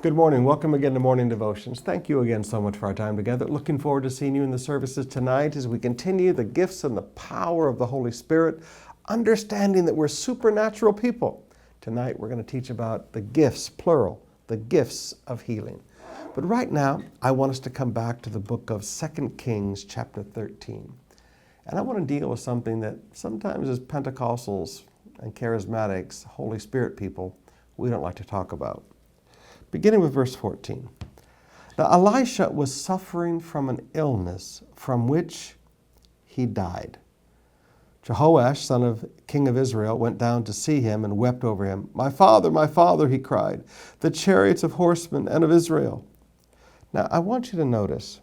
Good morning. Welcome again to Morning Devotions. Thank you again so much for our time together. Looking forward to seeing you in the services tonight as we continue the gifts and the power of the Holy Spirit, understanding that we're supernatural people. Tonight we're going to teach about the gifts, plural, the gifts of healing. But right now, I want us to come back to the book of 2 Kings chapter 13. And I want to deal with something that sometimes as Pentecostals and charismatics, Holy Spirit people, we don't like to talk about. Beginning with verse 14. Now Elisha was suffering from an illness from which he died. Jehoash, son of king of Israel, went down to see him and wept over him. My father, he cried, the chariots of horsemen and of Israel. Now I want you to notice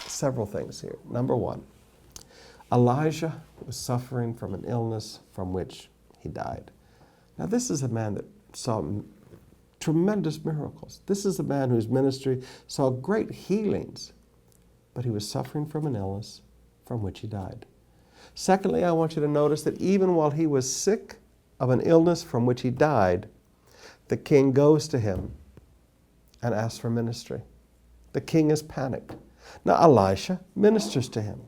several things here. Number one, Elijah was suffering from an illness from which he died. Now this is a man that saw tremendous miracles. This is a man whose ministry saw great healings, but he was suffering from an illness from which he died. Secondly, I want you to notice that even while he was sick of an illness from which he died, the king goes to him and asks for ministry. The king is panicked. Now Elisha ministers to him.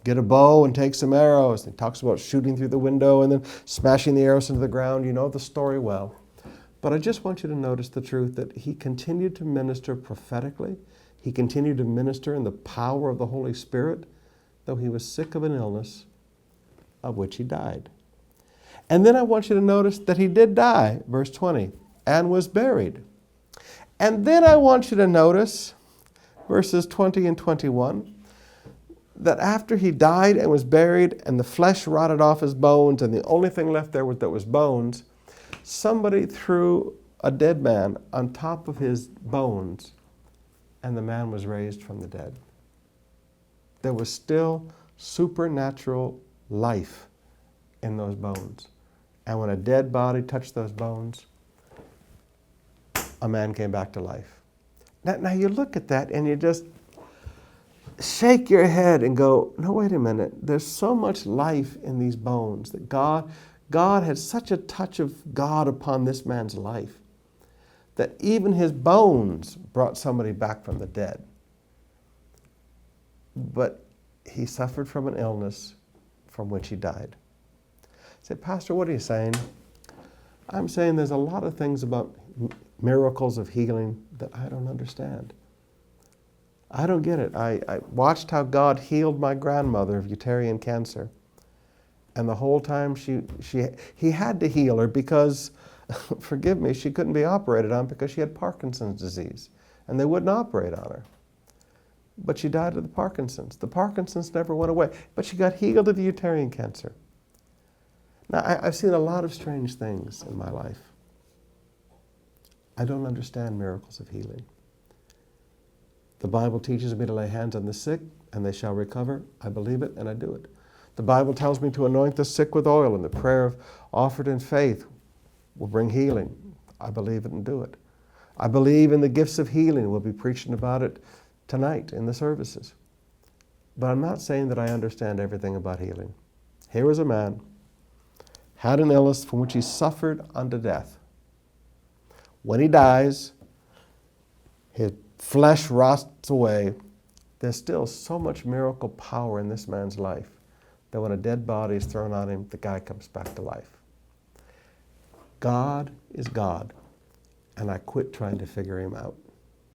Get a bow and take some arrows. He talks about shooting through the window and then smashing the arrows into the ground. You know the story well. But I just want you to notice the truth that he continued to minister prophetically. He continued to minister in the power of the Holy Spirit, though he was sick of an illness of which he died. And then I want you to notice that he did die, verse 20, and was buried. And then I want you to notice, verses 20 and 21, that after he died and was buried and the flesh rotted off his bones and the only thing left there that was bones, somebody threw a dead man on top of his bones, and the man was raised from the dead. There was still supernatural life in those bones. And when a dead body touched those bones, a man came back to life. Now you look at that and you just shake your head and go, no, wait a minute. There's so much life in these bones that God had such a touch of God upon this man's life that even his bones brought somebody back from the dead. But he suffered from an illness from which he died. I said, Pastor, what are you saying? I'm saying there's a lot of things about miracles of healing that I don't understand. I don't get it. I watched how God healed my grandmother of uterine cancer. And the whole time he had to heal her because, forgive me, she couldn't be operated on because she had Parkinson's disease. And they wouldn't operate on her. But she died of the Parkinson's. The Parkinson's never went away. But she got healed of the uterine cancer. Now, I've seen a lot of strange things in my life. I don't understand miracles of healing. The Bible teaches me to lay hands on the sick and they shall recover. I believe it and I do it. The Bible tells me to anoint the sick with oil, and the prayer offered in faith will bring healing. I believe it and do it. I believe in the gifts of healing. We'll be preaching about it tonight in the services. But I'm not saying that I understand everything about healing. Here was a man, had an illness from which he suffered unto death. When he dies, his flesh rots away. There's still so much miracle power in this man's life that when a dead body is thrown on him, the guy comes back to life. God is God, and I quit trying to figure him out.